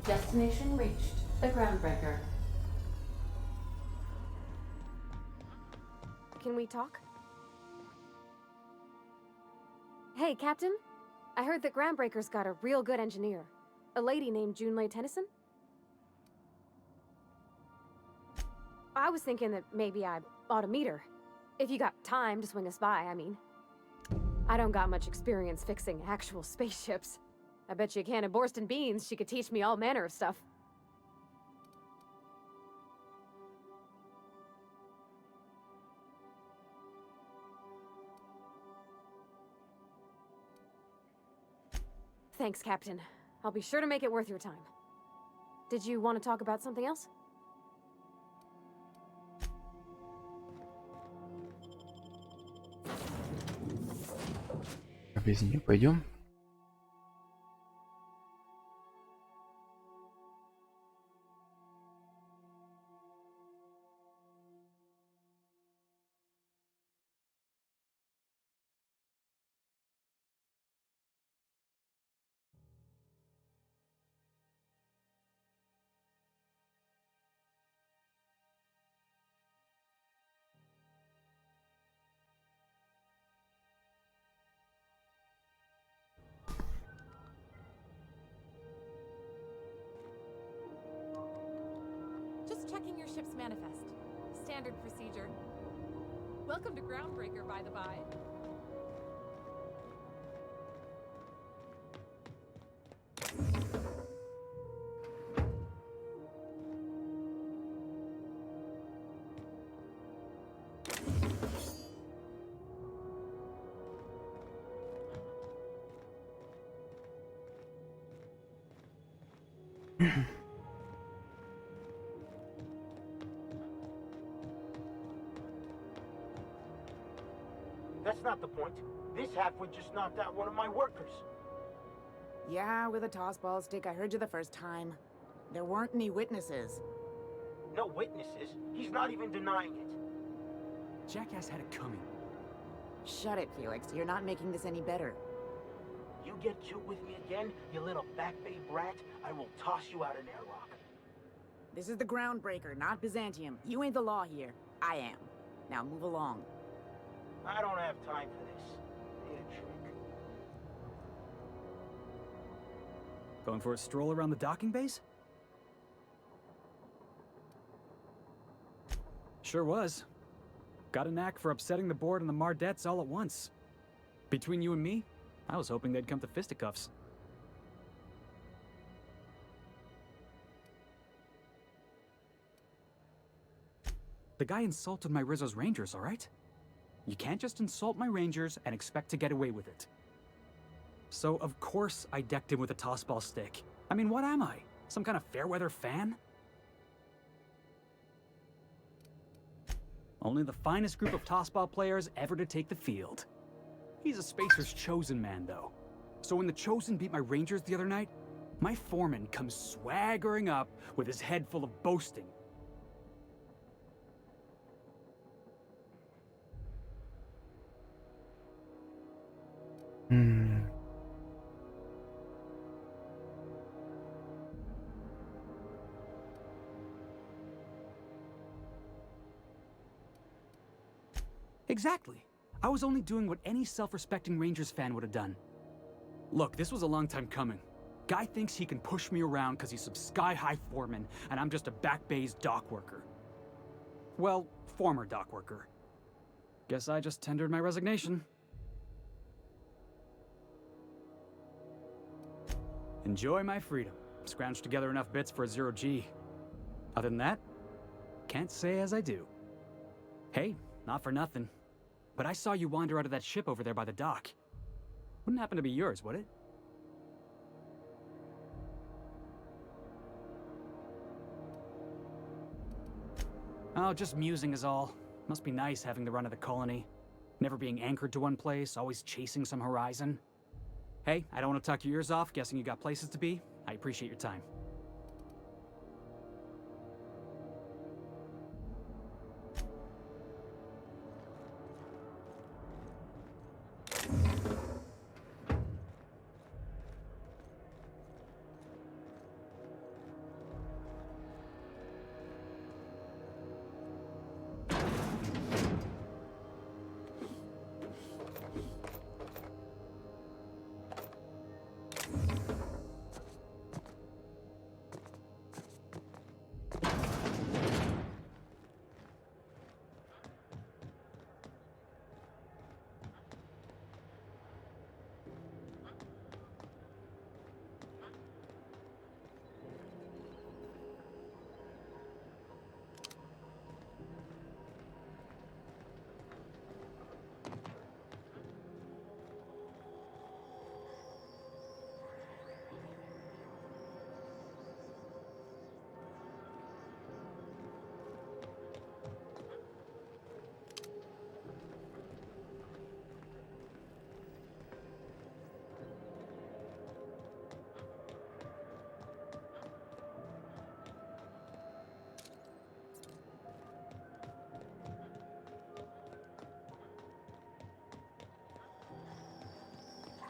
Destination reached. The groundbreaker. Can we talk? Hey, Captain. I heard that Groundbreaker's got a real good engineer. A lady named Junlei Tennyson? I was thinking that maybe I ought to meet her. If you got time to swing us by, I mean. I don't got much experience fixing actual spaceships. I bet you a can of Borston beans she could teach me all manner of stuff. Thanks, Captain. I'll be sure to make it worth your time. Did you want to talk about something else? Без нее пойдем. Just checking your ship's manifest. Standard procedure. Welcome to Groundbreaker, by the by. That's not the point. This halfwit just knocked out one of my workers. Yeah, with a toss-ball stick. I heard you the first time. There weren't any witnesses. No witnesses? He's not even denying it. Jackass had it coming. Shut it, Felix. You're not making this any better. You get cute with me again, you little back bay brat, I will toss you out an airlock. This is the Groundbreaker, not Byzantium. You ain't the law here. I am. Now move along. I don't have time for this. Need a trick. Going for a stroll around the docking bays? Sure was. Got a knack for upsetting the board and the Mardettes all at once. Between you and me, I was hoping they'd come to fisticuffs. The guy insulted my Rizzo's Rangers, all right? You can't just insult my Rangers and expect to get away with it. So, of course, I decked him with a tossball stick. I mean, what am I? Some kind of fair-weather fan? Only the finest group of tossball players ever to take the field. He's a Spacer's chosen man, though. So when the Chosen beat my Rangers the other night, my foreman comes swaggering up with his head full of boasting. Exactly. I was only doing what any self-respecting Rangers fan would have done. Look, this was a long time coming. Guy thinks he can push me around because he's some sky-high foreman, and I'm just a back bay's dock worker. Well, former dock worker. Guess I just tendered my resignation. Enjoy my freedom. Scrounged together enough bits for a 0G. Other than that, can't say as I do. Hey, not for nothing, but I saw you wander out of that ship over there by the dock. Wouldn't happen to be yours, would it? Oh, just musing is all. Must be nice having the run of the colony. Never being anchored to one place, always chasing some horizon. Hey, I don't want to talk your ears off, guessing you got places to be. I appreciate your time.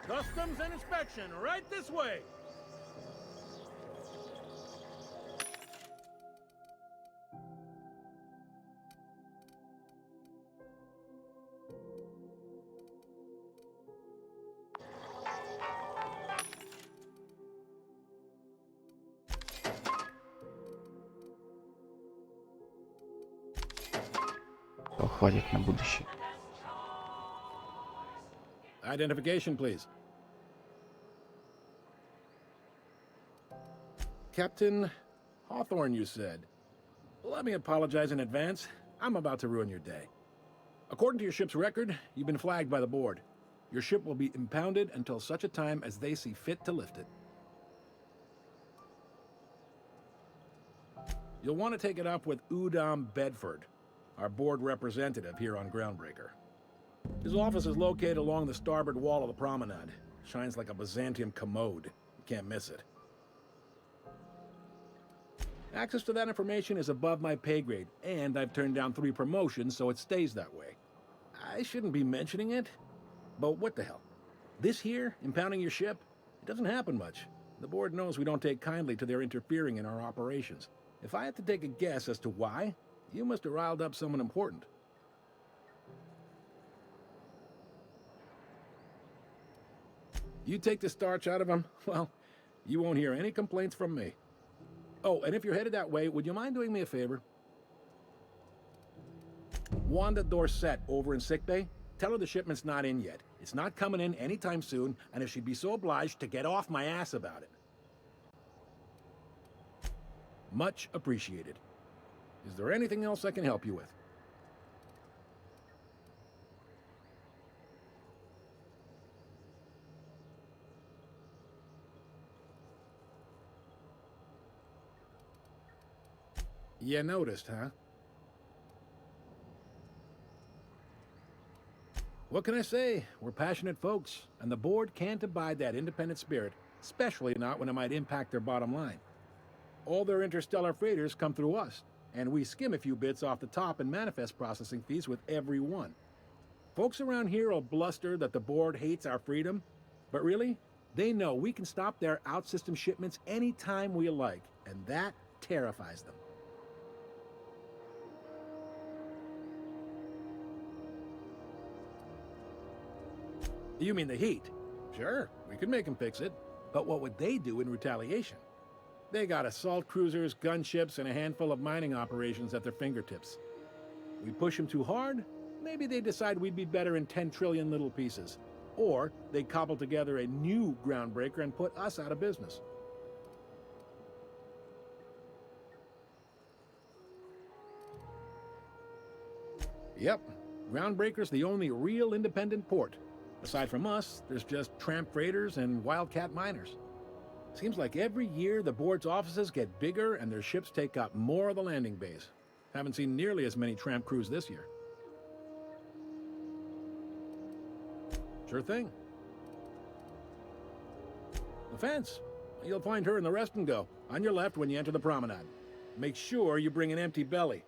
Customs and inspection, right this way. Хватит на будущее. Identification, please. Captain Hawthorne, you said. Let me apologize in advance. I'm about to ruin your day. According to your ship's record, you've been flagged by the board. Your ship will be impounded until such a time as they see fit to lift it. You'll want to take it up with Udom Bedford, our board representative here on Groundbreaker. His office is located along the starboard wall of the promenade. Shines like a Byzantium commode. You can't miss it. Access to that information is above my pay grade, and I've turned down 3 promotions, so it stays that way. I shouldn't be mentioning it, but what the hell? This here, impounding your ship, it doesn't happen much. The board knows we don't take kindly to their interfering in our operations. If I had to take a guess as to why, you must have riled up someone important. You take the starch out of them, well, you won't hear any complaints from me. Oh, and if you're headed that way, would you mind doing me a favor? Wanda Dorset over in sickbay, tell her the shipment's not in yet. It's not coming in anytime soon, and if she'd be so obliged to get off my ass about it. Much appreciated. Is there anything else I can help you with? You noticed, huh? What can I say? We're passionate folks, and the board can't abide that independent spirit, especially not when it might impact their bottom line. All their interstellar freighters come through us, and we skim a few bits off the top in manifest processing fees with every one. Folks around here will bluster that the board hates our freedom, but really, they know we can stop their out-system shipments anytime we like, and that terrifies them. You mean the heat? Sure, we could make them fix it. But what would they do in retaliation? They got assault cruisers, gunships, and a handful of mining operations at their fingertips. We push them too hard, maybe they decide we'd be better in 10 trillion little pieces. Or they cobble together a new groundbreaker and put us out of business. Yep, Groundbreaker's the only real independent port. Aside from us, there's just tramp freighters and wildcat miners. Seems like every year the board's offices get bigger and their ships take up more of the landing base. Haven't seen nearly as many tramp crews this year. Sure thing. The fence. You'll find her in the rest and go, on your left when you enter the promenade. Make sure you bring an empty belly.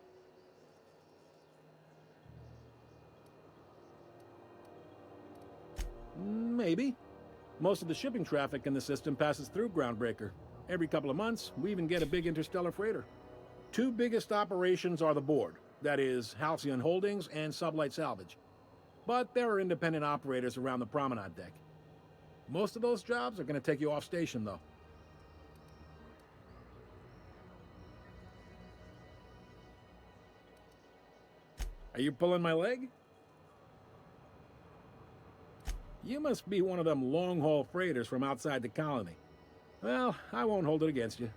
Maybe. Most of the shipping traffic in the system passes through Groundbreaker. Every couple of months, we even get a big interstellar freighter. Two biggest operations are the board, that is, Halcyon Holdings and Sublight Salvage. But there are independent operators around the promenade deck. Most of those jobs are going to take you off station, though. Are you pulling my leg? You must be one of them long-haul freighters from outside the colony. Well, I won't hold it against you.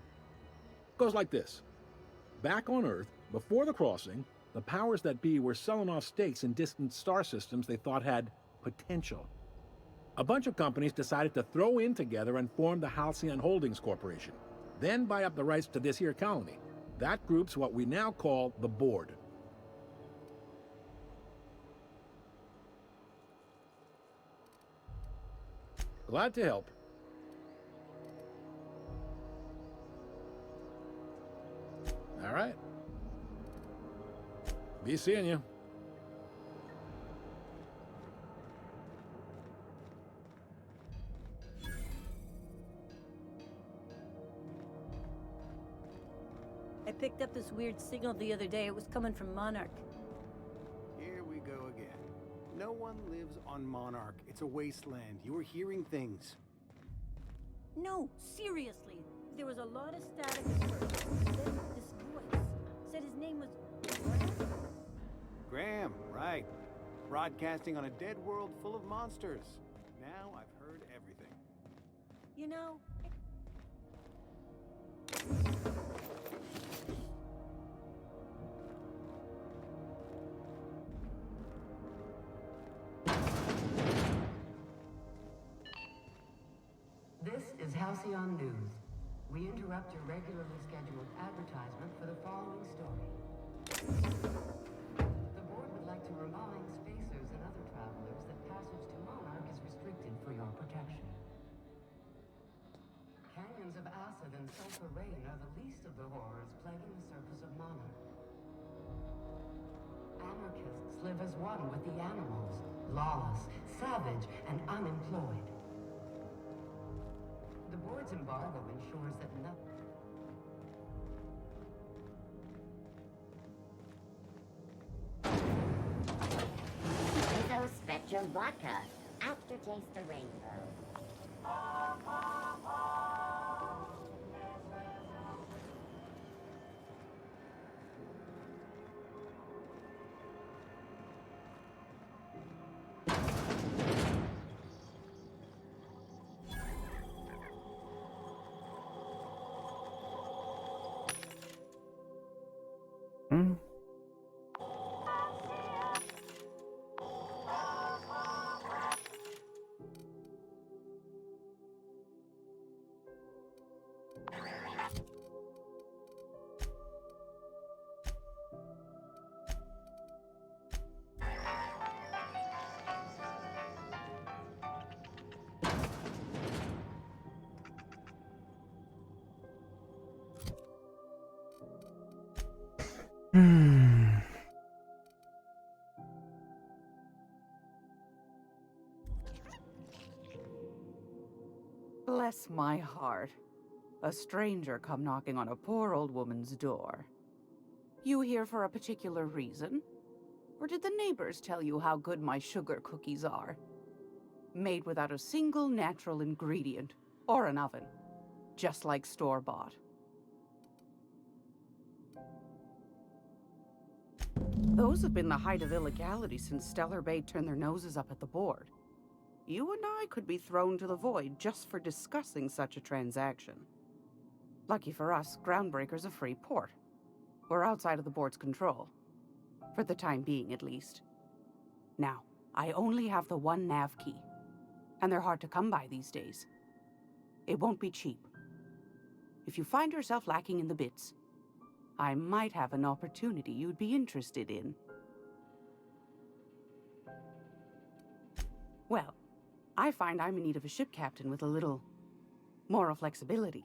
Goes like this. Back on Earth, before the crossing, the powers that be were selling off stakes in distant star systems they thought had potential. A bunch of companies decided to throw in together and form the Halcyon Holdings Corporation, then buy up the rights to this here colony. That group's what we now call the Board. Glad to help. All right. Be seeing you. I picked up this weird signal the other day. It was coming from Monarch. Here we go again. No one lives on Monarch. It's a wasteland. You're hearing things. No, seriously. There was a lot of static at first. Then this voice said his name was Graham, right. Broadcasting on a dead world full of monsters. Now I've heard everything. You know, This is Halcyon News. We interrupt your regularly scheduled advertisement for the following story. The board would like to remind spacers and other travelers that passage to Monarch is restricted for your protection. Canyons of acid and sulfur rain are the least of the horrors plaguing the surface of Monarch. Anarchists live as one with the animals, lawless, savage, and unemployed. The board's embargo ensures that nothing... Izzo Spectrum Vodka. Aftertaste the rainbow. Bless my heart. A stranger come knocking on a poor old woman's door. You here for a particular reason? Or did the neighbors tell you how good my sugar cookies are? Made without a single natural ingredient, or an oven. Just like store-bought. Those have been the height of illegality since Stellar Bay turned their noses up at the board. You and I could be thrown to the void just for discussing such a transaction. Lucky for us, Groundbreaker's a free port. We're outside of the board's control. For the time being, at least. Now, I only have the one nav key. And they're hard to come by these days. It won't be cheap. If you find yourself lacking in the bits, I might have an opportunity you'd be interested in. Well, I find I'm in need of a ship captain with a little moral flexibility.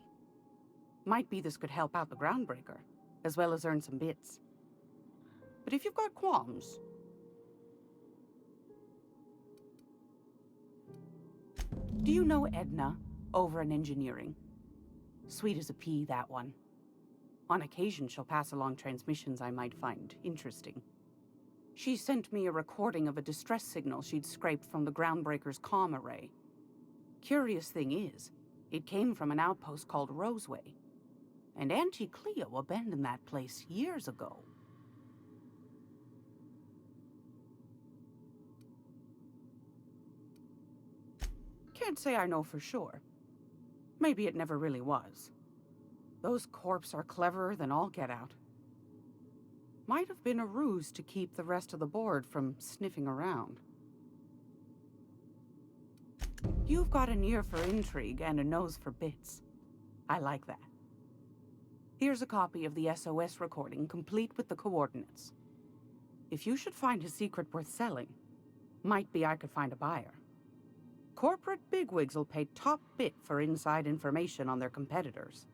Might be this could help out the groundbreaker, as well as earn some bits. But if you've got qualms... Do you know Edna, over in engineering? Sweet as a pea, that one. On occasion, she'll pass along transmissions I might find interesting. She sent me a recording of a distress signal she'd scraped from the groundbreaker's comm array. Curious thing is, it came from an outpost called Roseway. And Auntie Cleo abandoned that place years ago. Can't say I know for sure. Maybe it never really was. Those corps are cleverer than all get out. Might have been a ruse to keep the rest of the board from sniffing around. You've got an ear for intrigue and a nose for bits. I like that. Here's a copy of the SOS recording, complete with the coordinates. If you should find a secret worth selling, might be I could find a buyer. Corporate bigwigs will pay top bit for inside information on their competitors.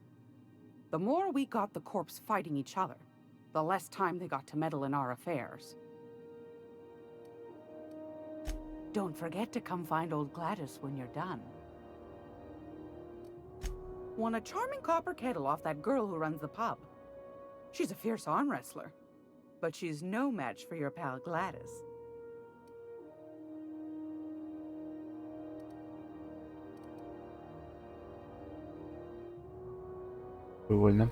The more we got the corps fighting each other, the less time they got to meddle in our affairs. Don't forget to come find old Gladys when you're done. Won a charming copper kettle off that girl who runs the pub. She's a fierce arm wrestler, but she's no match for your pal Gladys. Прикольно.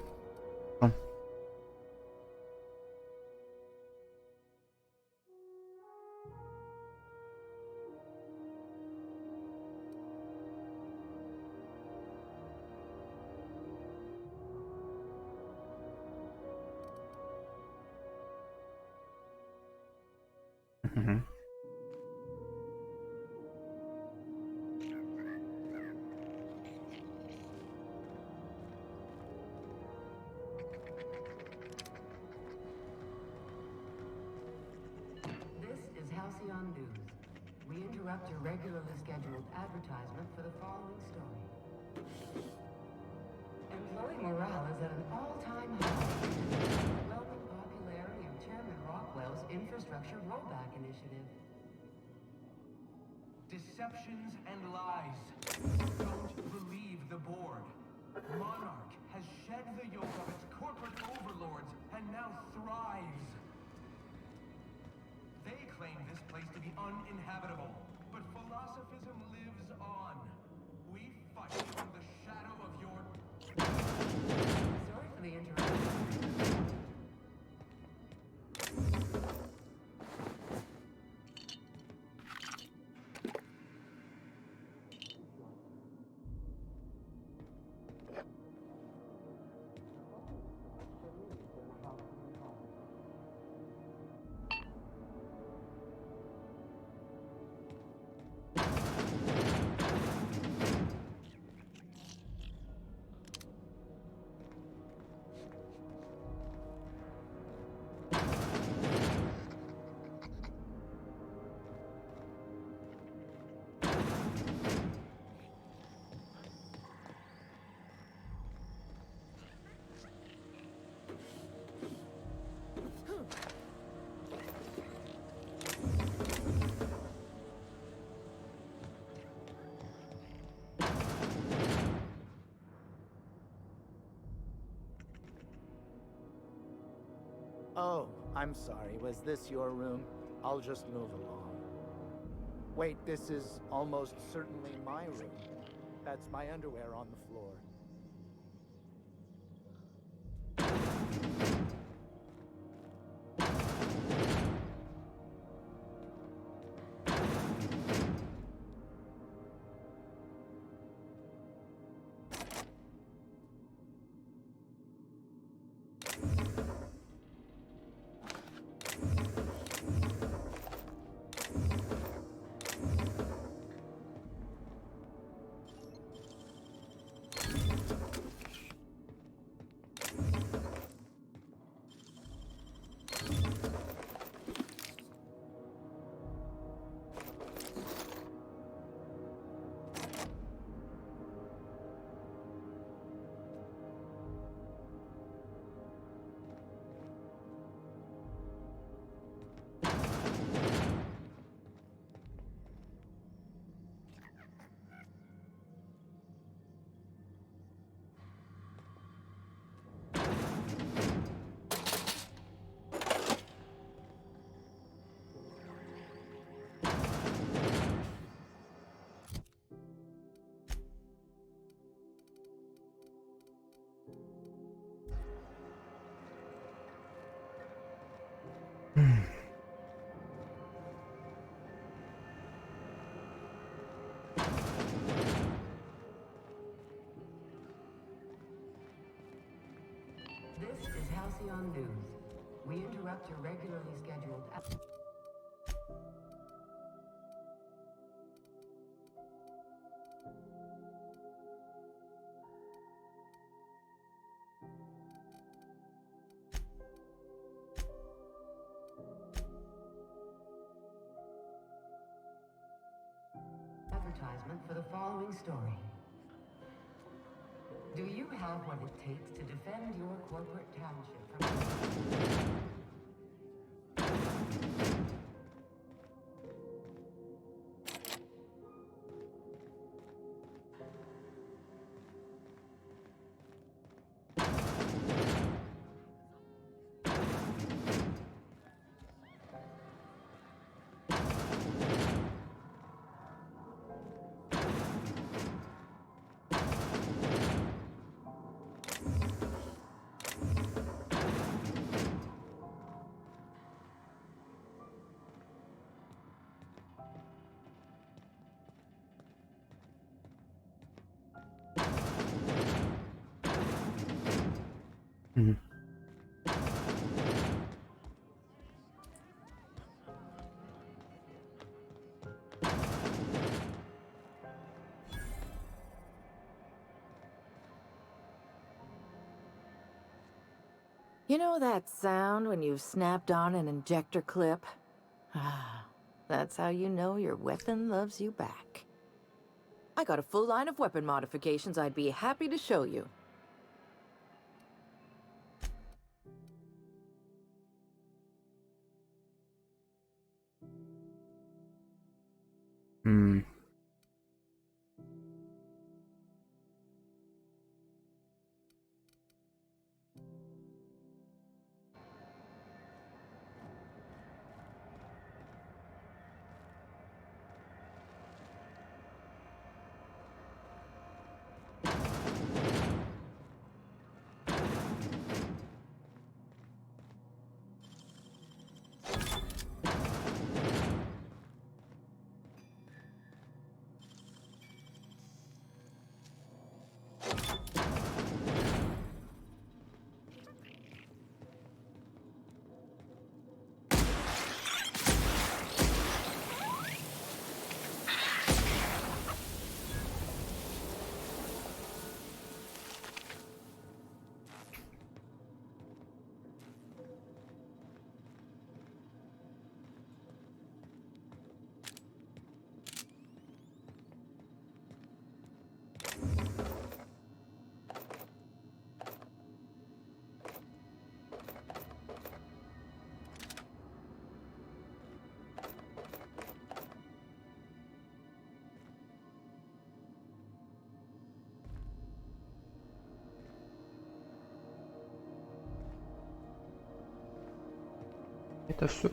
Мгм. This is Halcyon News. We interrupt your regularly scheduled advertisement for the following story. Employee morale is at an all-time high. Growing popularity of Chairman Rockwell's infrastructure rollback initiative. Deceptions and lies. Don't believe the board. Monarch has shed the yoke of its corporate overlords and now thrives. They claim this place to be uninhabitable, but philosophism lives on. We fight from the shadow of your... Sorry for the interruption. Oh, I'm sorry. Was this your room? I'll just move along. Wait, this is almost certainly my room. That's my underwear on the floor. Halcyon News. We interrupt your regularly scheduled... advertisement for the following story. Do you have what it takes to defend your corporate township from... You know that sound when you've snapped on an injector clip? That's how you know your weapon loves you back. I got a full line of weapon modifications I'd be happy to show you. Это все.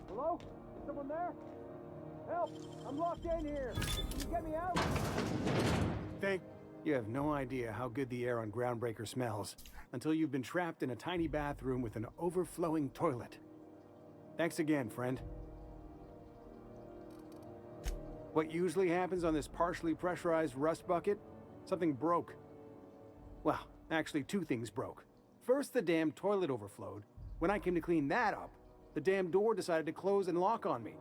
Hello? Someone there? Help! I'm locked in here! Can you get me out? You have no idea how good the air on Groundbreaker smells until you've been trapped in a tiny bathroom with an overflowing toilet. Thanks again, friend. What usually happens on this partially pressurized rust bucket? Something broke. Well, actually two things broke. First, the damn toilet overflowed. When I came to clean that up, the damn door decided to close and lock on me.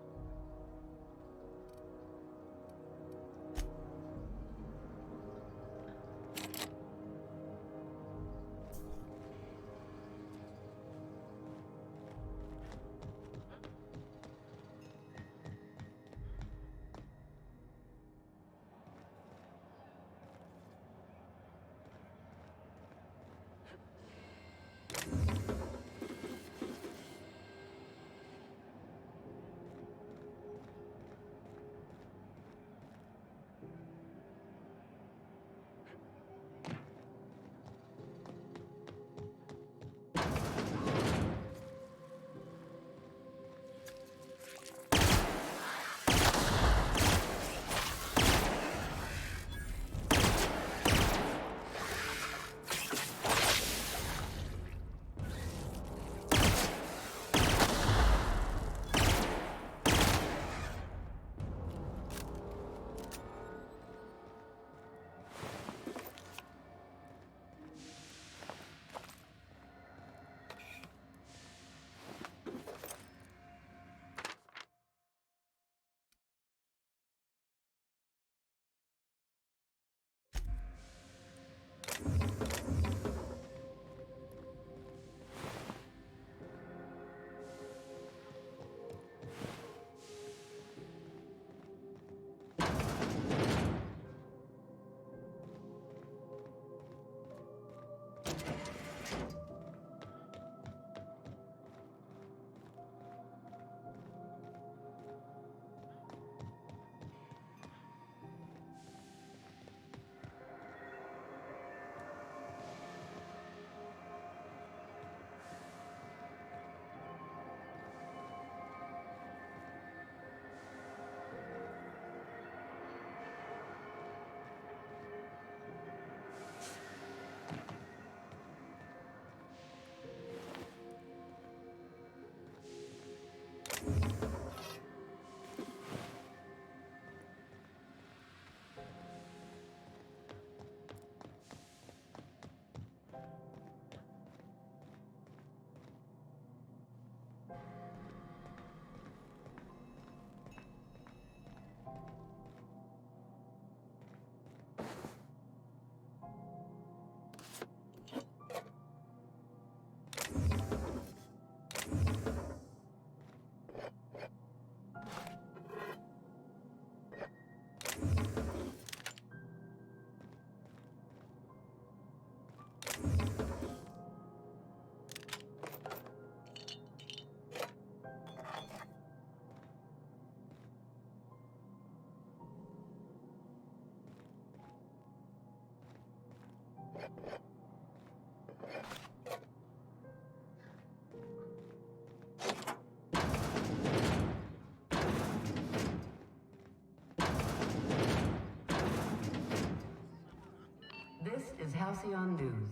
This is Halcyon News.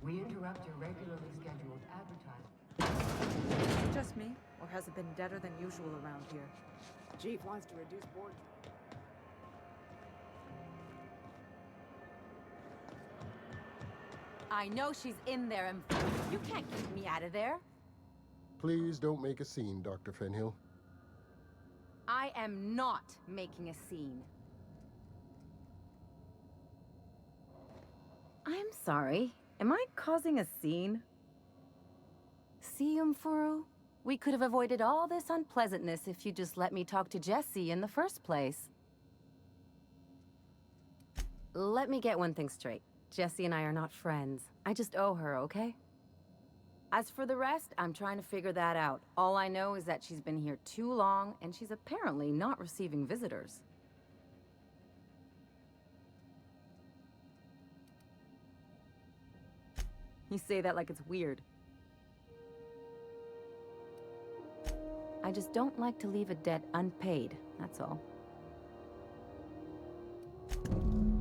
We interrupt your regularly scheduled advertising. Is it just me, or has it been deader than usual around here? Chief wants to reduce board. I know she's in there, and you can't keep me out of there. Please don't make a scene, Dr. Fenhill. I am not making a scene. I'm sorry. Am I causing a scene? See, Umfuru? We could have avoided all this unpleasantness if you just let me talk to Jesse in the first place. Let me get one thing straight. Jesse and I are not friends. I just owe her, okay? As for the rest, I'm trying to figure that out. All I know is that she's been here too long, and she's apparently not receiving visitors. You say that like it's weird. I just don't like to leave a debt unpaid, that's all.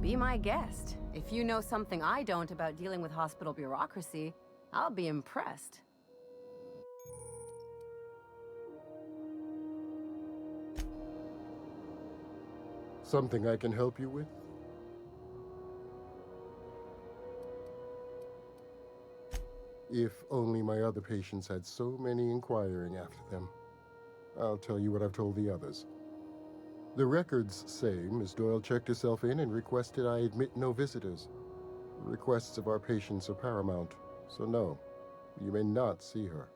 Be my guest. If you know something I don't about dealing with hospital bureaucracy, I'll be impressed. Something I can help you with? If only my other patients had so many inquiring after them. I'll tell you what I've told the others. The records say Miss Doyle checked herself in and requested I admit no visitors. The requests of our patients are paramount, so no, you may not see her.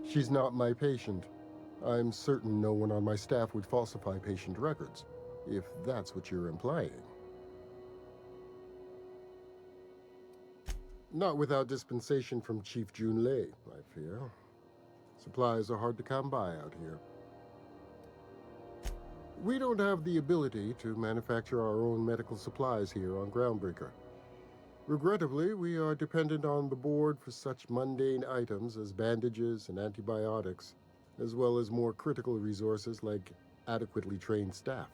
She's not my patient. I'm certain no one on my staff would falsify patient records, if that's what you're implying. Not without dispensation from Chief Junlei, I fear. Supplies are hard to come by out here. We don't have the ability to manufacture our own medical supplies here on Groundbreaker. Regrettably, we are dependent on the board for such mundane items as bandages and antibiotics, as well as more critical resources like adequately trained staff.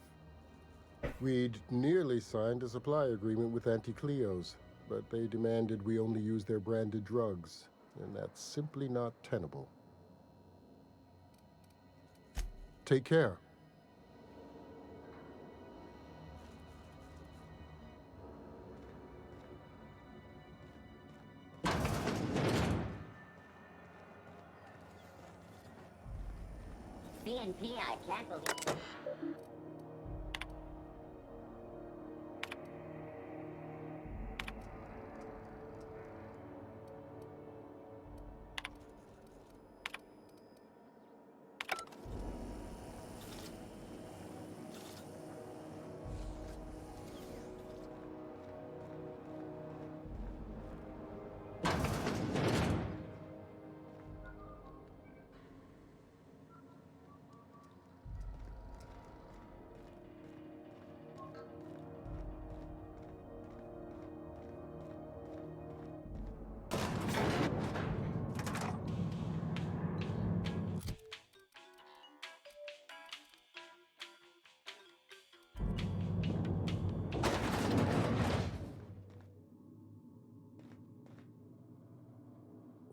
We'd nearly signed a supply agreement with Anti-Cleos, but they demanded we only use their branded drugs, and that's simply not tenable. Take care. BNP, I can't believe...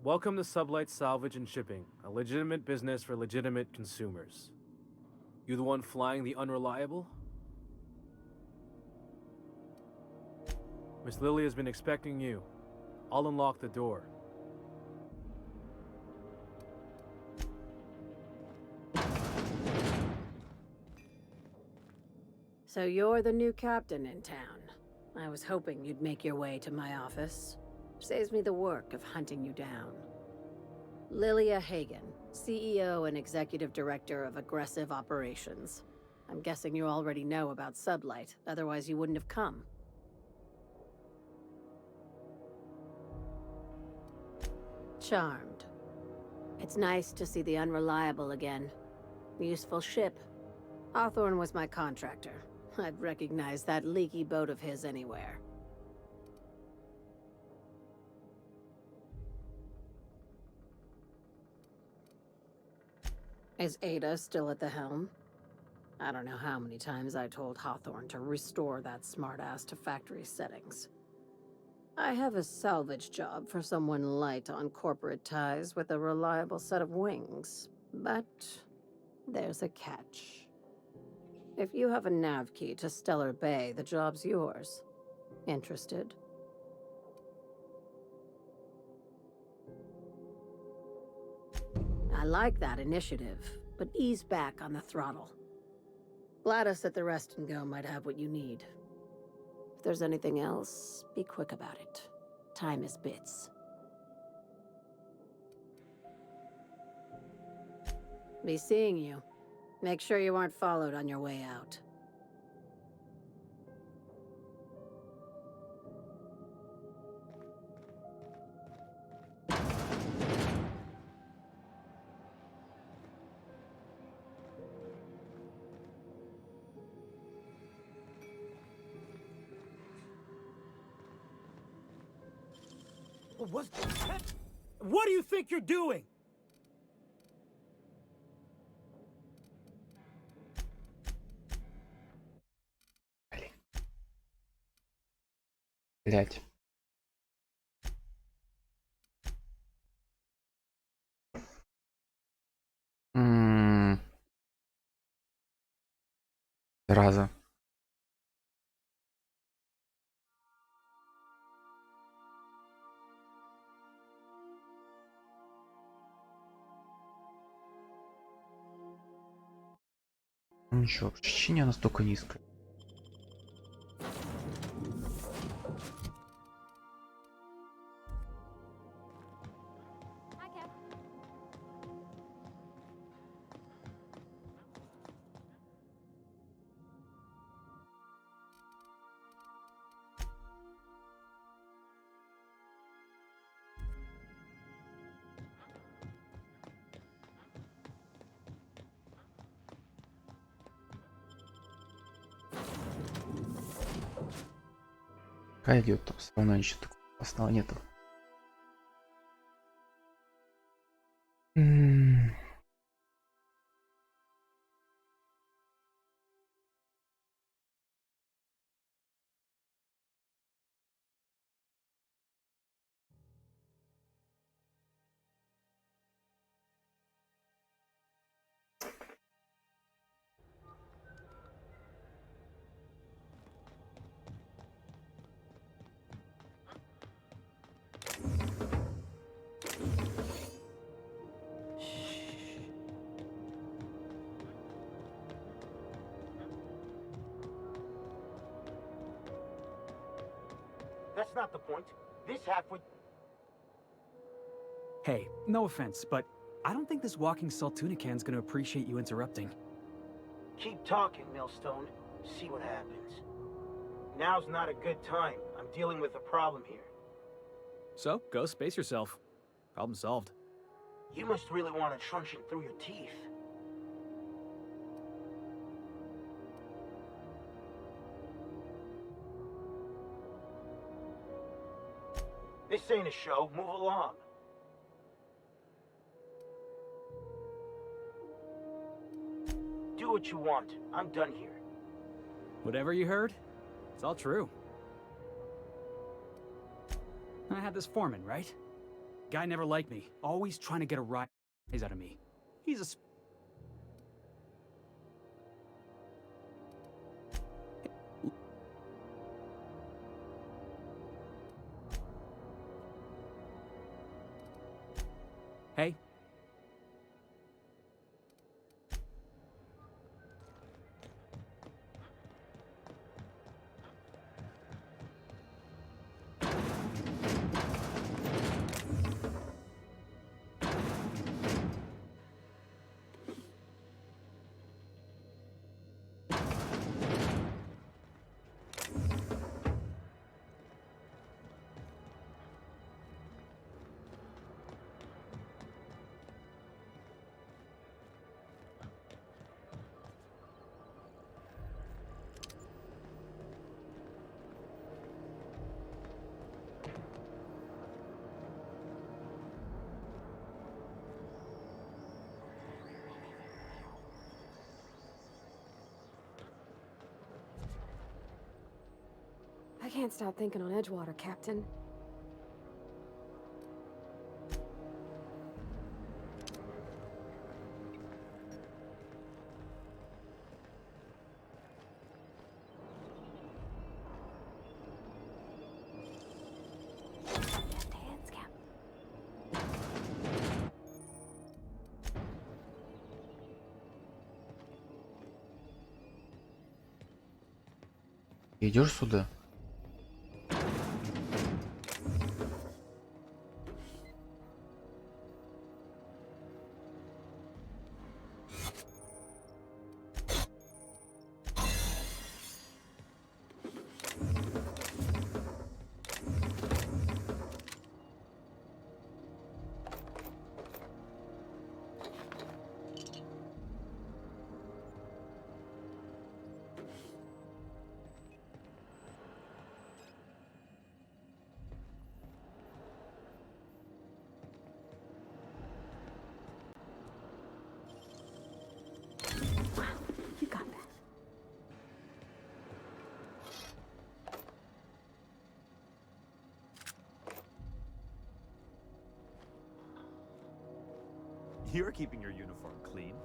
Welcome to Sublight Salvage and Shipping, a legitimate business for legitimate consumers. You the one flying the Unreliable? Miss Lily has been expecting you. I'll unlock the door. So you're the new captain in town. I was hoping you'd make your way to my office. Saves me the work of hunting you down. Lilia Hagen, CEO and Executive Director of Aggressive Operations. I'm guessing you already know about Sublight, otherwise you wouldn't have come. Charmed. It's nice to see the Unreliable again. Useful ship. Hawthorne was my contractor. I'd recognize that leaky boat of his anywhere. Is Ada still at the helm? I don't know how many times I told Hawthorne to restore that smartass to factory settings. I have a salvage job for someone light on corporate ties with a reliable set of wings, but there's a catch. If you have a nav key to Stellar Bay, the job's yours. Interested? I like that initiative, but ease back on the throttle. Gladys at the Rest and Go might have what you need. If there's anything else, be quick about it. Time is bits. Be seeing you. Make sure you aren't followed on your way out. What do you think you're doing? Блять. Раза. Ничего, ощущение настолько низкое. Какая идет там? Все равно ничего такого опасного нету. That's not the point. This half would... Hey, no offense, but I don't think this walking Saltunican's gonna appreciate you interrupting. Keep talking, Millstone. See what happens. Now's not a good time. I'm dealing with a problem here. So, go space yourself. Problem solved. You must really want it trunching through your teeth. This ain't a show. Move along. Do what you want. I'm done here. Whatever you heard, it's all true. I had this foreman, right? Guy never liked me. Always trying to get a rise out of me. He's a... Hey. can't stop thinking on Edgewater, Captain. Идешь сюда? You're keeping your uniform clean.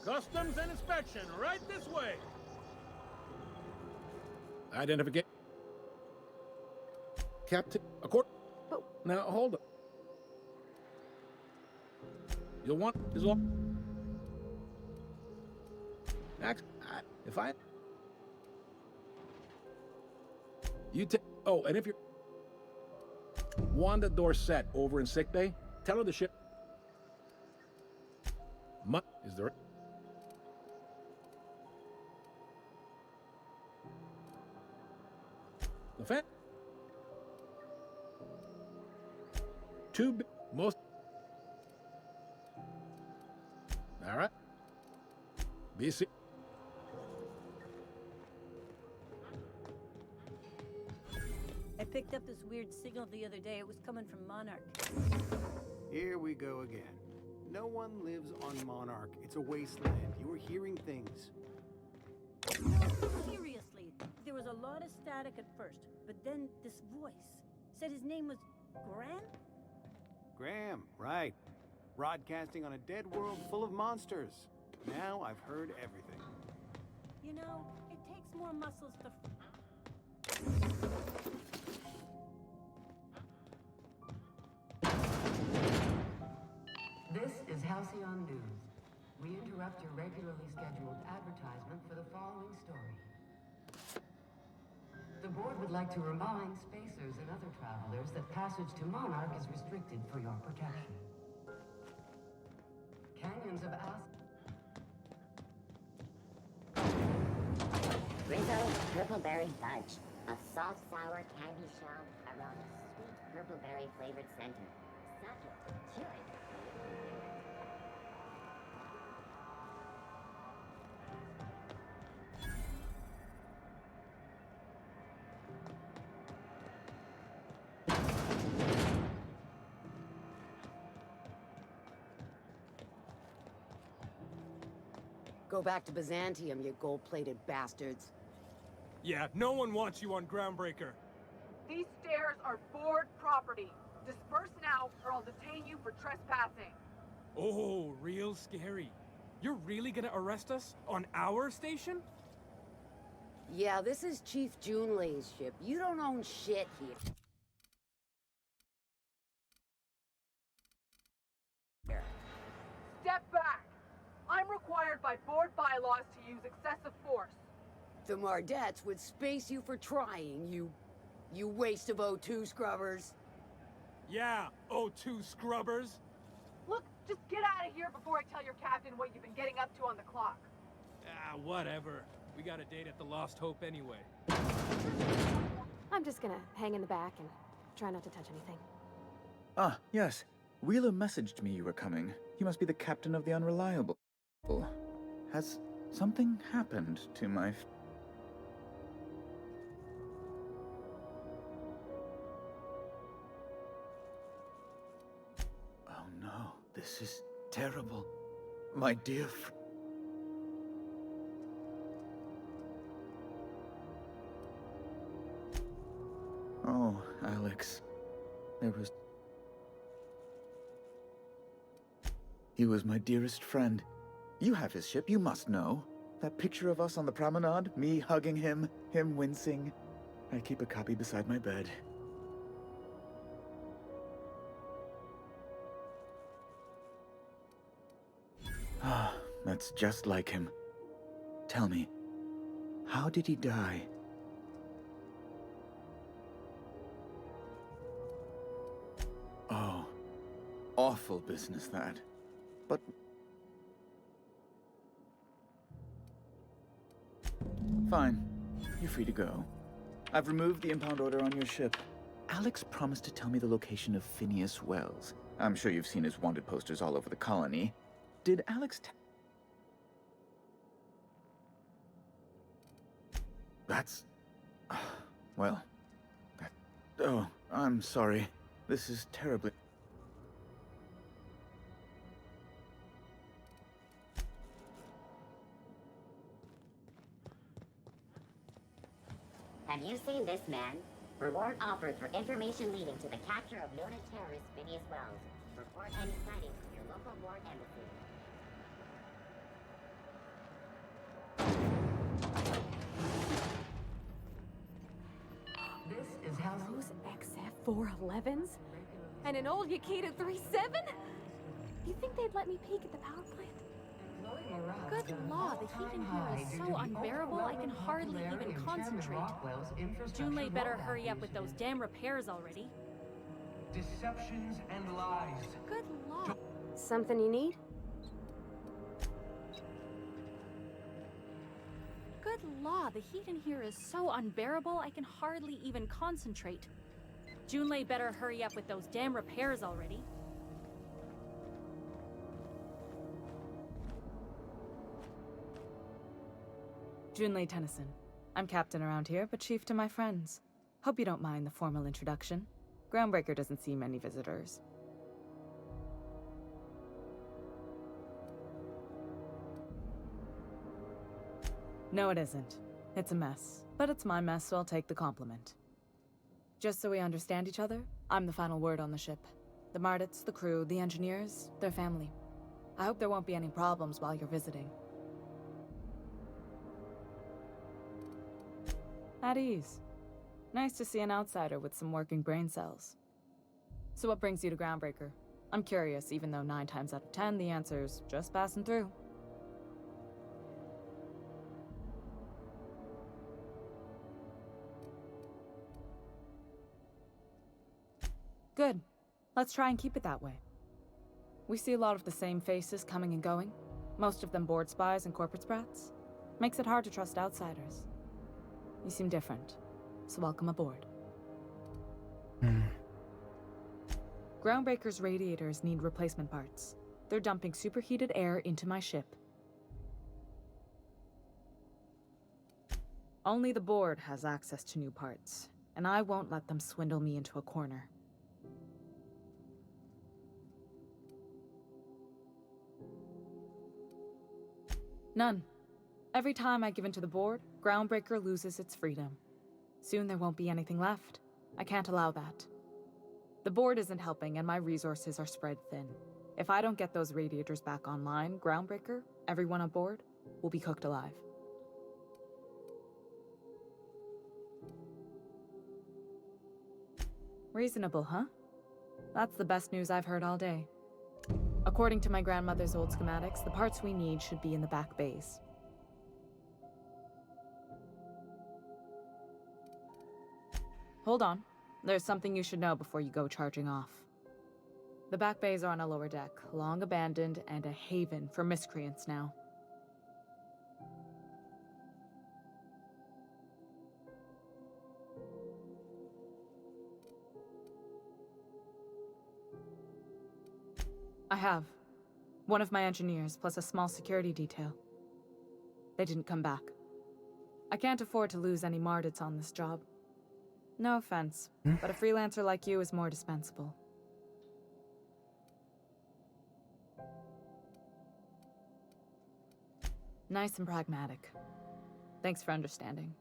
Customs and inspection, right this way. Identification. Captain, now hold up. You'll want is all. If I. You take. Oh, and if you're. Wanda Dorset over in sick bay, tell her the ship. Is there. The fan. Most. All right. BC. I picked up this weird signal the other day. It was coming from Monarch. Here we go again. No one lives on Monarch. It's a wasteland. You were hearing things. Seriously, there was a lot of static at first, but then this voice said his name was Graham? Graham, right. Broadcasting on a dead world full of monsters. Now I've heard everything. You know, it takes more muscles to... This is Halcyon News. We interrupt your regularly scheduled advertisement for the following story. The board would like to remind spacers and other travelers that passage to Monarch is restricted for your protection. Canyons of Rizzo Purpleberry Fudge. A soft, sour candy shell around a sweet purpleberry flavored center. Suck it. Chew it. Go back to Byzantium, you gold-plated bastards. Yeah, no one wants you on Groundbreaker. These stairs are board property. Disperse now, or I'll detain you for trespassing. Oh, real scary. You're really gonna arrest us on our station? Yeah, this is Chief Junlei's ship. You don't own shit here. Step back! I'm required by board bylaws to use excessive force. The Mardettes would space you for trying, you waste of O2 scrubbers. Yeah, O2 scrubbers. Look, just get out of here before I tell your captain what you've been getting up to on the clock. Ah, whatever. We got a date at the Lost Hope anyway. I'm just gonna hang in the back and try not to touch anything. Ah, yes. Wheeler messaged me you were coming. He must be the captain of the Unreliable. Has something happened to my... Oh no, this is terrible. My dear Oh, Alex. He was my dearest friend. You have his ship, you must know. That picture of us on the promenade, me hugging him, him wincing. I keep a copy beside my bed. Ah, that's just like him. Tell me, how did he die? Oh, awful business that. But... Fine. You're free to go. I've removed the impound order on your ship. Alex promised to tell me the location of Phineas Wells. I'm sure you've seen his wanted posters all over the colony. Did Alex That's... well... Oh, I'm sorry. This is terribly... Have you seen this man? Reward offered for information leading to the capture of known terrorist Phineas Wells. Report any sightings to your local board embassy. This is how those XF411s and an old Yakita 37? You think they'd let me peek at the power plant? Good law, the heat in here is so unbearable I can hardly even concentrate. Junlei better hurry up with those damn repairs already. Deceptions and lies. Good law. Something you need? Good law, the heat in here is so unbearable I can hardly even concentrate. Junlei better hurry up with those damn repairs already. Junlei Tennyson. I'm captain around here, but chief to my friends. Hope you don't mind the formal introduction. Groundbreaker doesn't see many visitors. No, it isn't. It's a mess. But it's my mess, so I'll take the compliment. Just so we understand each other, I'm the final word on the ship. The Mardits, the crew, the engineers, their family. I hope there won't be any problems while you're visiting. At ease. Nice to see an outsider with some working brain cells. So what brings you to Groundbreaker? I'm curious, even though 9 times out of 10 the answer's just passing through. Good. Let's try and keep it that way. We see a lot of the same faces coming and going, most of them board spies and corporate sprats. Makes it hard to trust outsiders. You seem different, so welcome aboard. Groundbreaker's radiators need replacement parts. They're dumping superheated air into my ship. Only the board has access to new parts, and I won't let them swindle me into a corner. None. Every time I give in to the board, Groundbreaker loses its freedom. Soon there won't be anything left. I can't allow that. The board isn't helping and my resources are spread thin. If I don't get those radiators back online, Groundbreaker, everyone aboard, will be cooked alive. Reasonable, huh? That's the best news I've heard all day. According to my grandmother's old schematics, the parts we need should be in the back bays. Hold on. There's something you should know before you go charging off. The back bays are on a lower deck, long abandoned and a haven for miscreants now. I have. One of my engineers, plus a small security detail. They didn't come back. I can't afford to lose any Mardits on this job. No offense, but a freelancer like you is more dispensable. Nice and pragmatic. Thanks for understanding.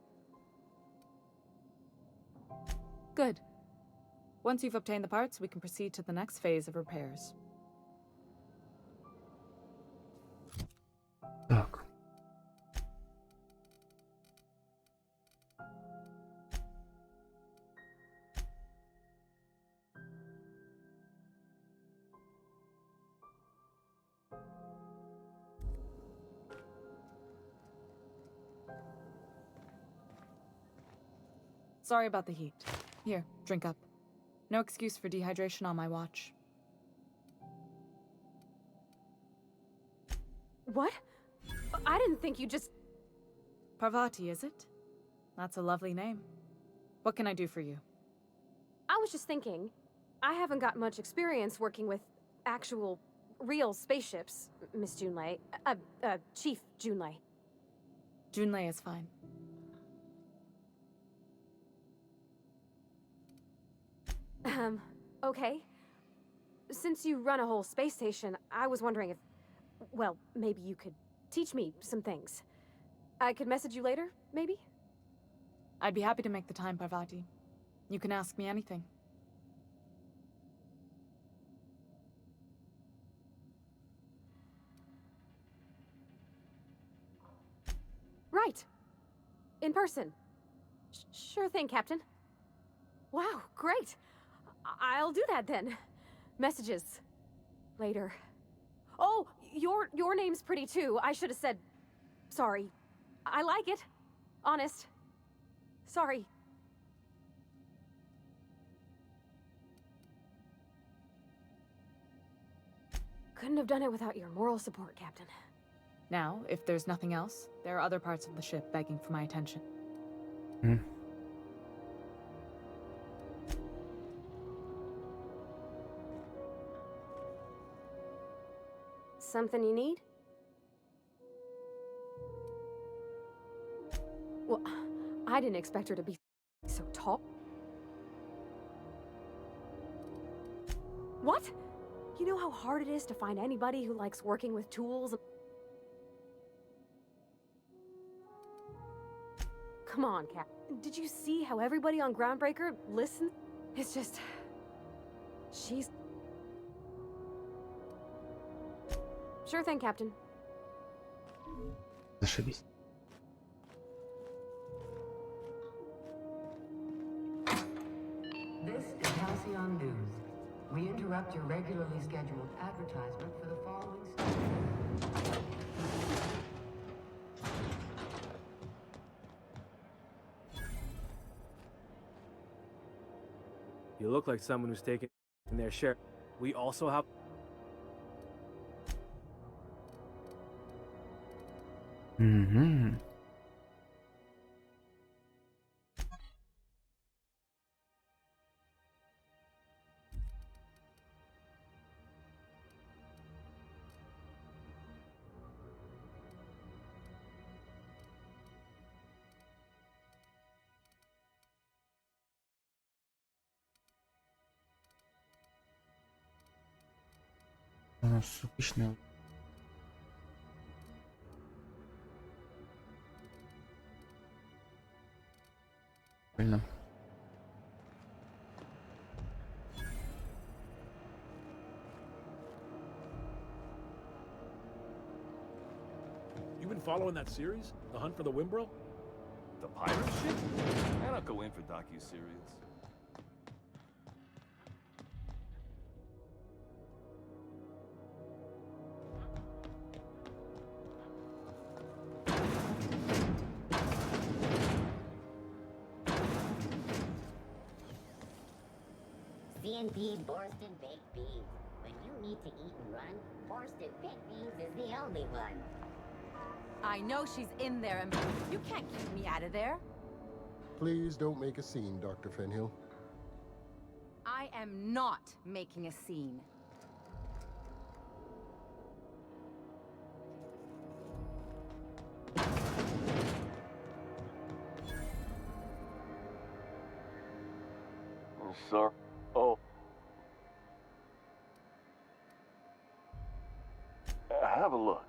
Good. Once you've obtained the parts, we can proceed to the next phase of repairs. Так. Sorry about the heat. Here, drink up. No excuse for dehydration on my watch. What? I didn't think you just... Parvati, is it? That's a lovely name. What can I do for you? I was just thinking, I haven't got much experience working with actual, real spaceships, Miss Junlei. Chief Junlei. Junlei is fine. Okay. Since you run a whole space station, I was wondering if... Well, maybe you could teach me some things. I could message you later, maybe? I'd be happy to make the time, Parvati. You can ask me anything. Right. In person. Sure thing, Captain. Wow, great. I'll do that then. Messages. Later. Oh, your name's pretty too. I should have said... Sorry. I like it. Honest. Sorry. Couldn't have done it without your moral support, Captain. Now, if there's nothing else, there are other parts of the ship begging for my attention. Something you need? Well, I didn't expect her to be so tall. What? You know how hard it is to find anybody who likes working with tools? Come on, Cap. Did you see how everybody on Groundbreaker listens? It's just... She's... Sure thing, Captain. Зашибись. This is Halcyon News. We interrupt your regularly scheduled advertisement for the following story. You look like someone who's taken their share. We also have... У нас обычно... Правильно. You been following that series? The Hunt for the Wimbrel? The pirate ship? I don't go in for docu-serials. C&P Borston Baked Beans. When you need to eat and run, Borston Baked Beans is the only one. I know she's in there, and you can't keep me out of there. Please don't make a scene, Dr. Fenhill. I am not making a scene. sir. Oh. Have a look.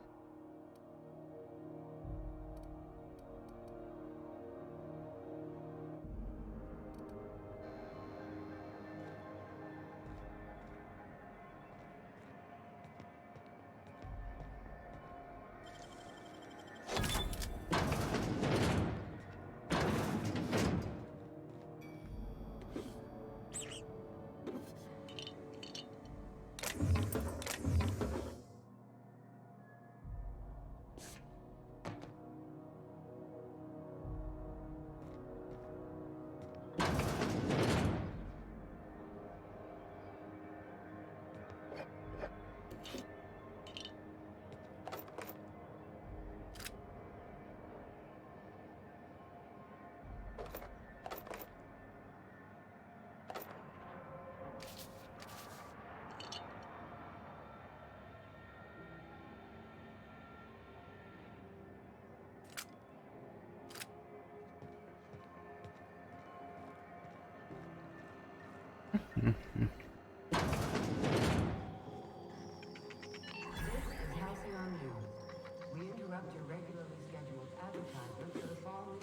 We interrupt your regularly scheduled advertisement for the following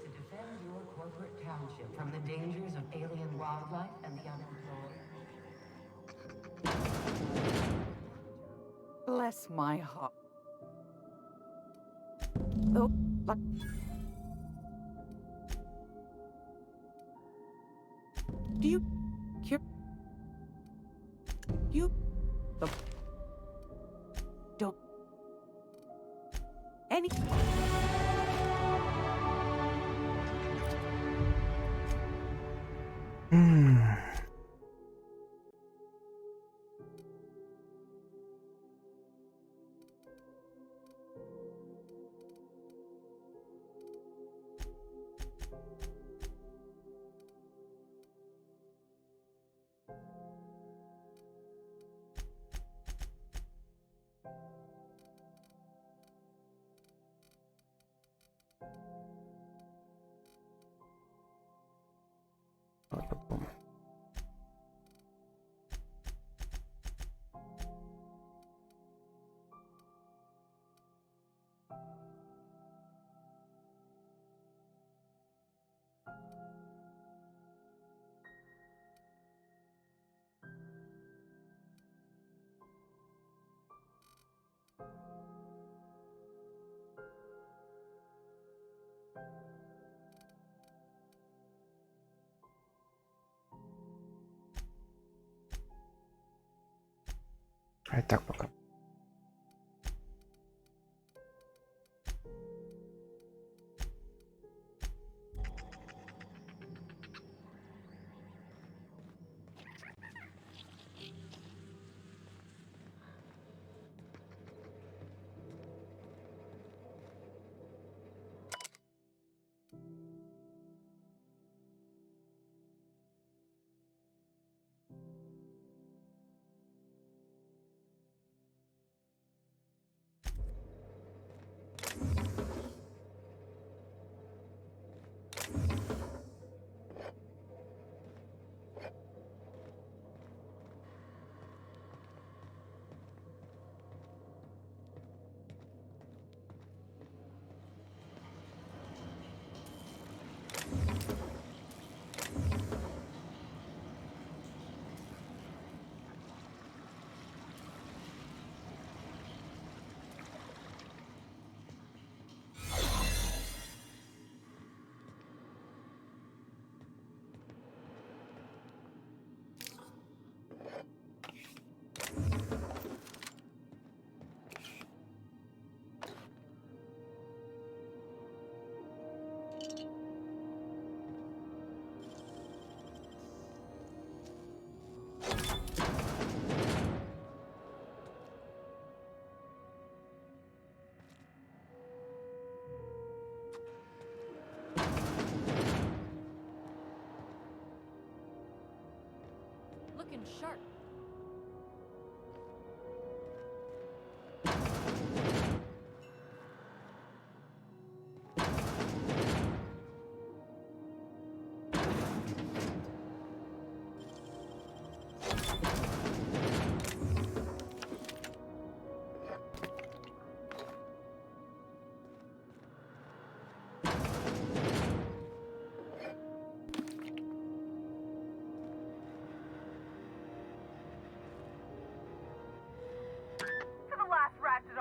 to defend your corporate township from the dangers of alien wildlife and the unemployed. Bless my heart. Oh, but... Do you... You... Don't... Any... А так пока. Looking sharp.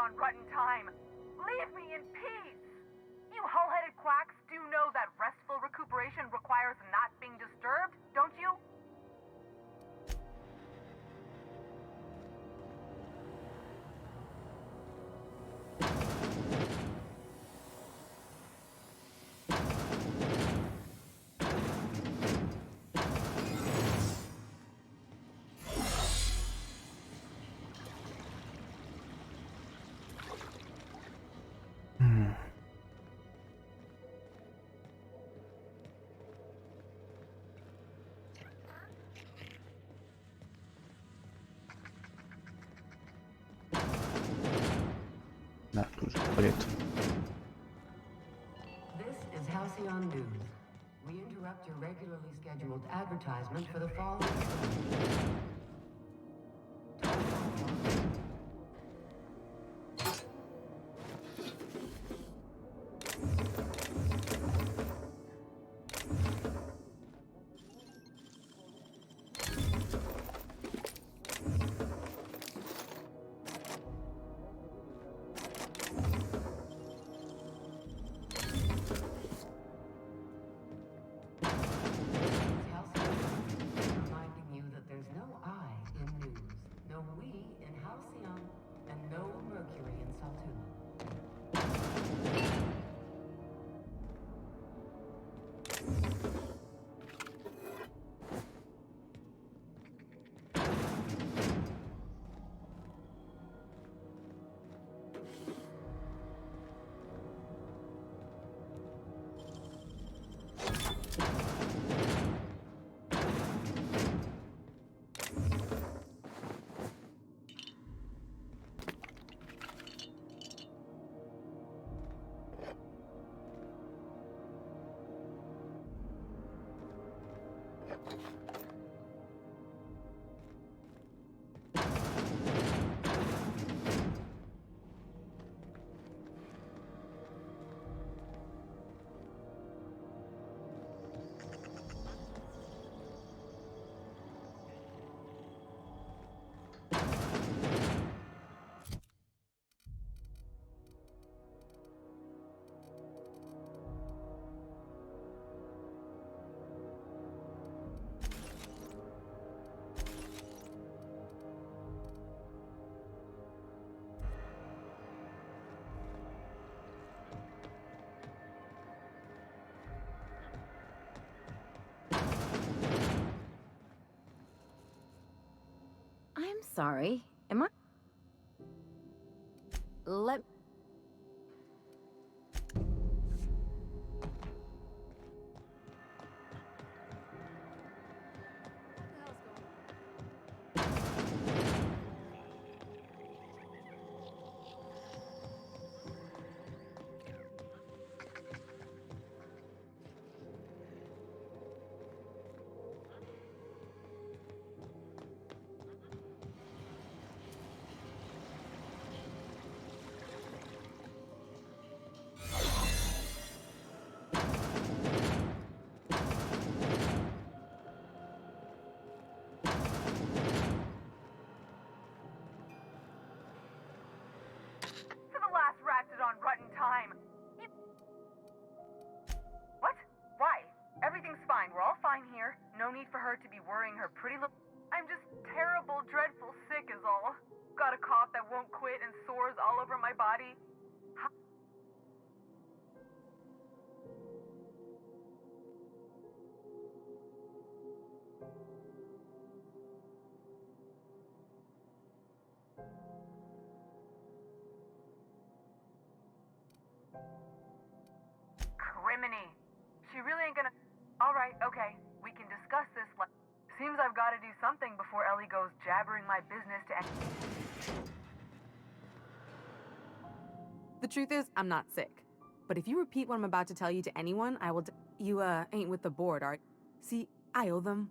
on rotten time. Leave me in peace! You hull-headed quacks do know that restful recuperation requires not being disturbed, don't you? Да, тут же бред. This is Halcyon News. We interrupt your regularly scheduled advertisement for the following. I'm sorry. Am I? Let. On rotten time. What? Why? Everything's fine. We're all fine here. No need for her to be worrying her pretty little. I'm just terrible, dreadful sick is all. Got a cough that won't quit and sores all over my body. Criminy. She really ain't gonna... Alright, okay. We can discuss this like... Seems I've gotta do something before Ellie goes jabbering my business to... The truth is, I'm not sick. But if you repeat what I'm about to tell you to anyone, I will... You, ain't with the board, are... See, I owe them...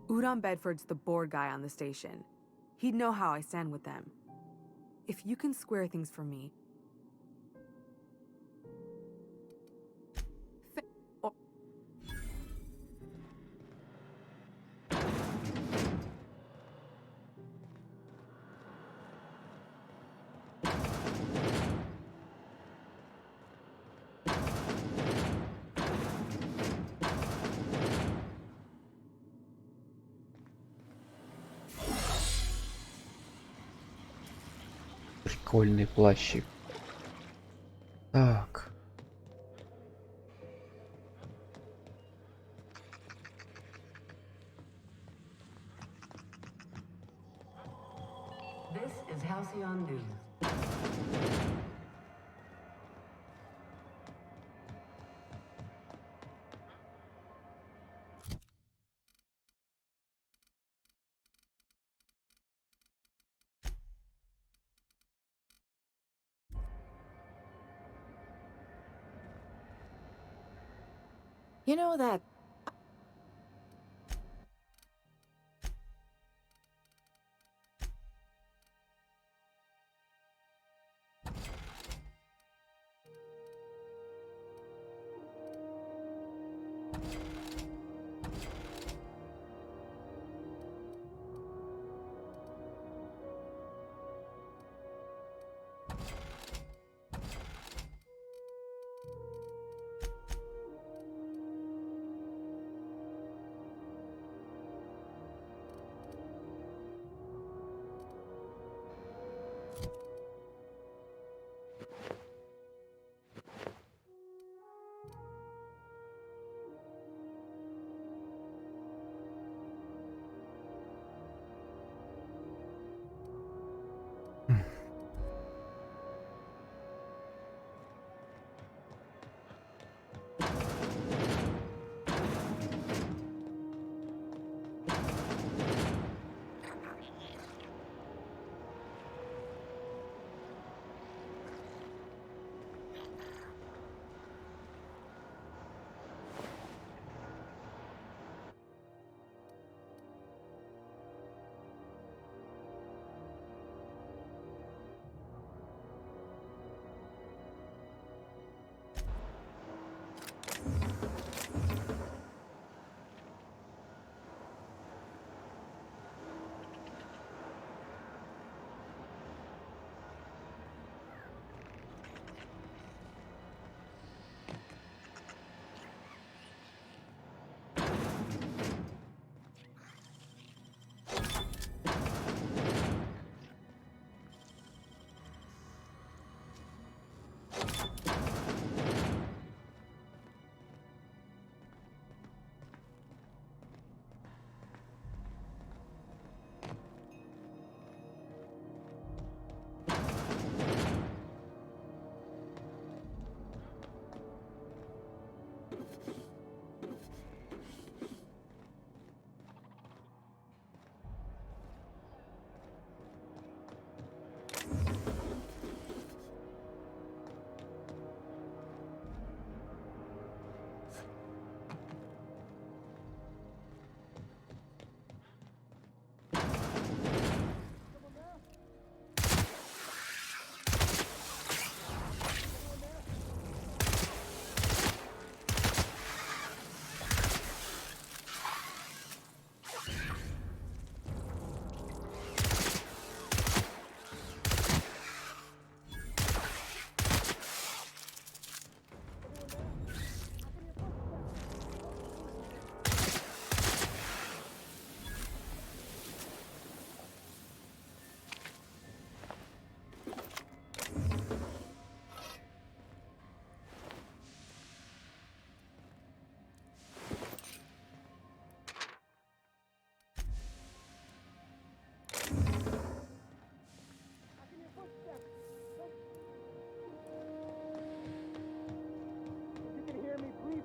Udon Bedford's the board guy on the station. He'd know how I stand with them. If you can square things for me... Прикольный плащик. Так. This is Halcyon News. You know that...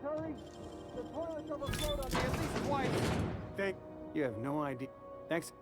hurry? The toilets overflowed on me at least twice. You have no idea. Thanks.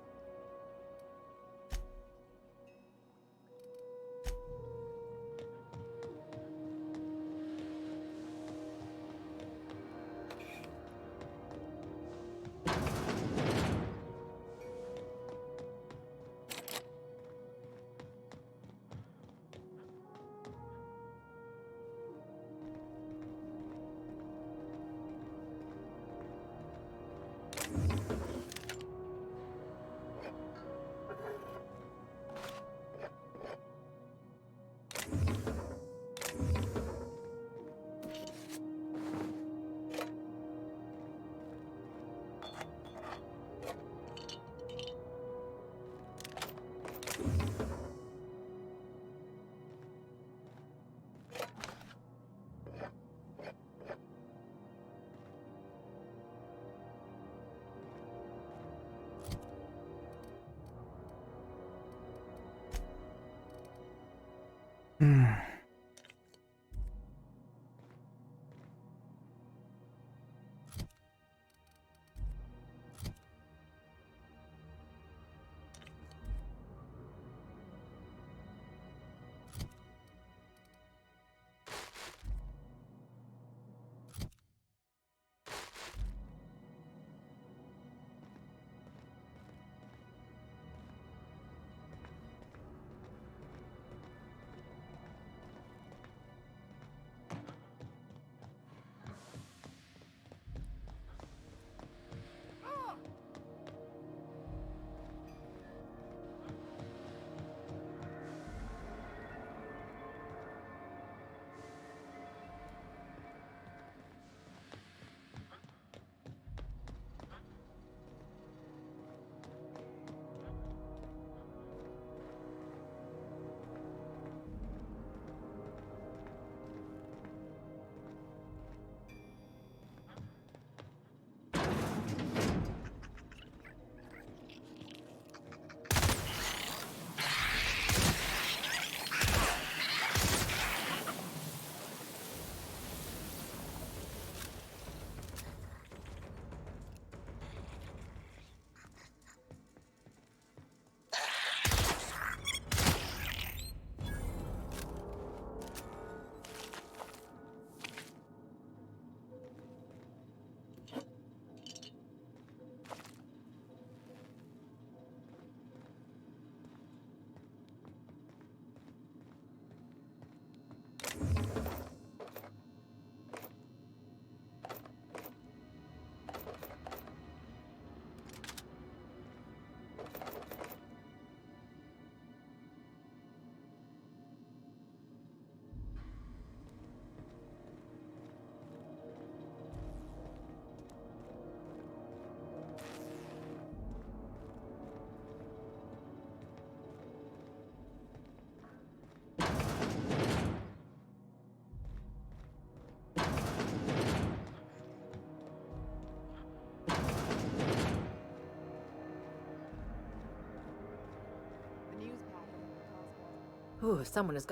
Ooh, someone is.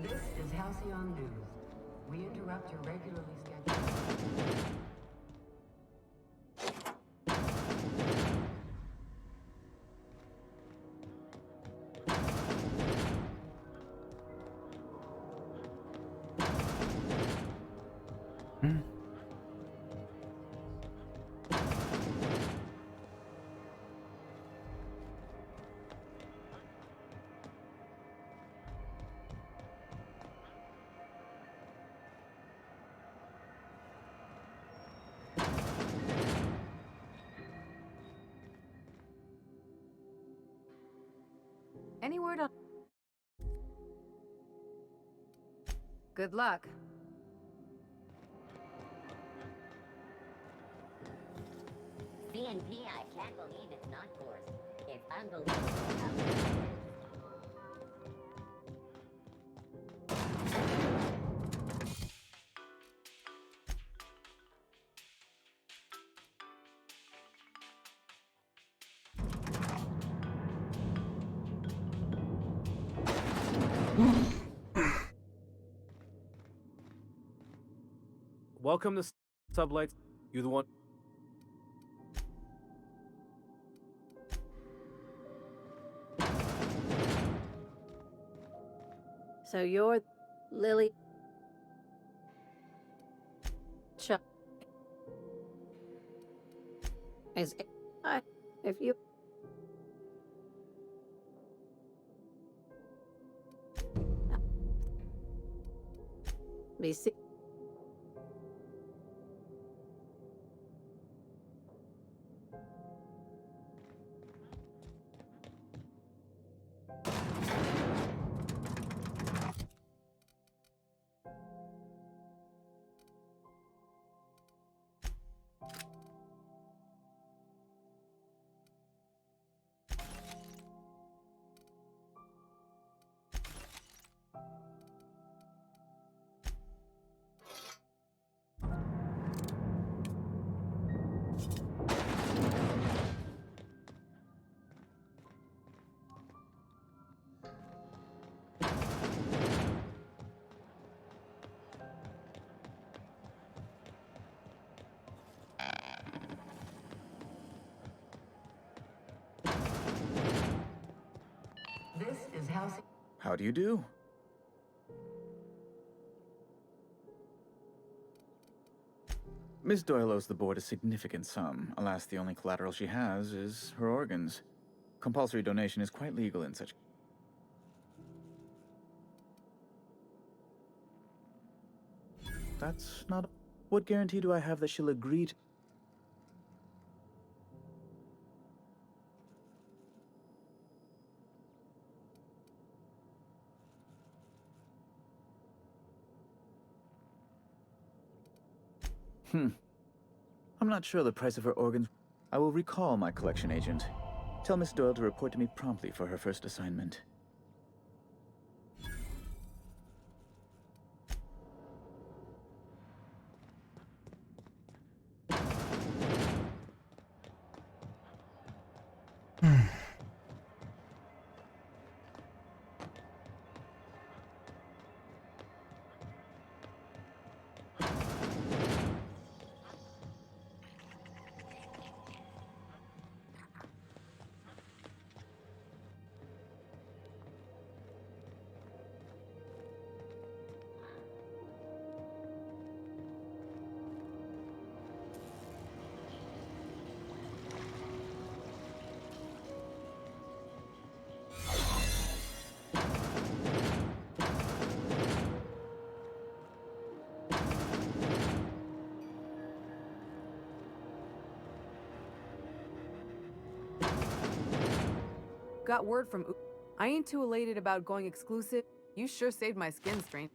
This is Halcyon News. We interrupt your regularly scheduled... Any word on... Good luck. CNP, I can't believe it's not forced. It's unbelievable how good it is. Welcome to Sublights. You the one. So you're Lily. If you... BC. This is House. How do you do? Miss Doyle owes the board a significant sum. Alas, the only collateral she has is her organs. Compulsory donation is quite legal in such... That's not... What guarantee do I have that she'll agree to... I'm not sure the price of her organs. I will recall my collection agent. Tell Miss Doyle to report to me promptly for her first assignment. Got word from I ain't too elated about going exclusive. You sure saved my skin strain.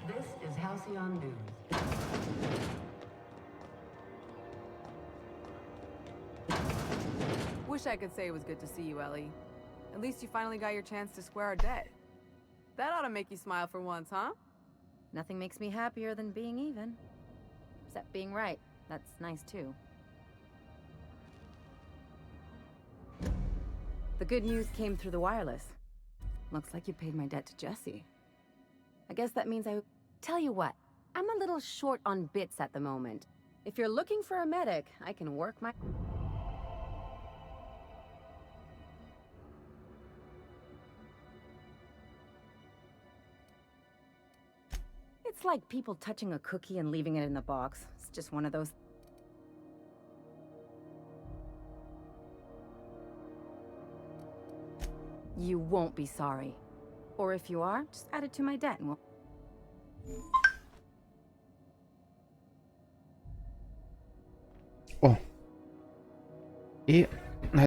This is Halcyon News. Wish I could say it was good to see you, Ellie. At least you finally got your chance to square our debt. That ought to make you smile for once, huh? Nothing makes me happier than being even. Except being right. That's nice, too. The good news came through the wireless. Looks like you paid my debt to Jesse. I guess that means I... Tell you what, I'm a little short on bits at the moment. If you're looking for a medic, I can work my... It's like people touching a cookie and leaving it in the box. It's just one of those... You won't be sorry. Or if you are, just add it to my debt and we'll... О. И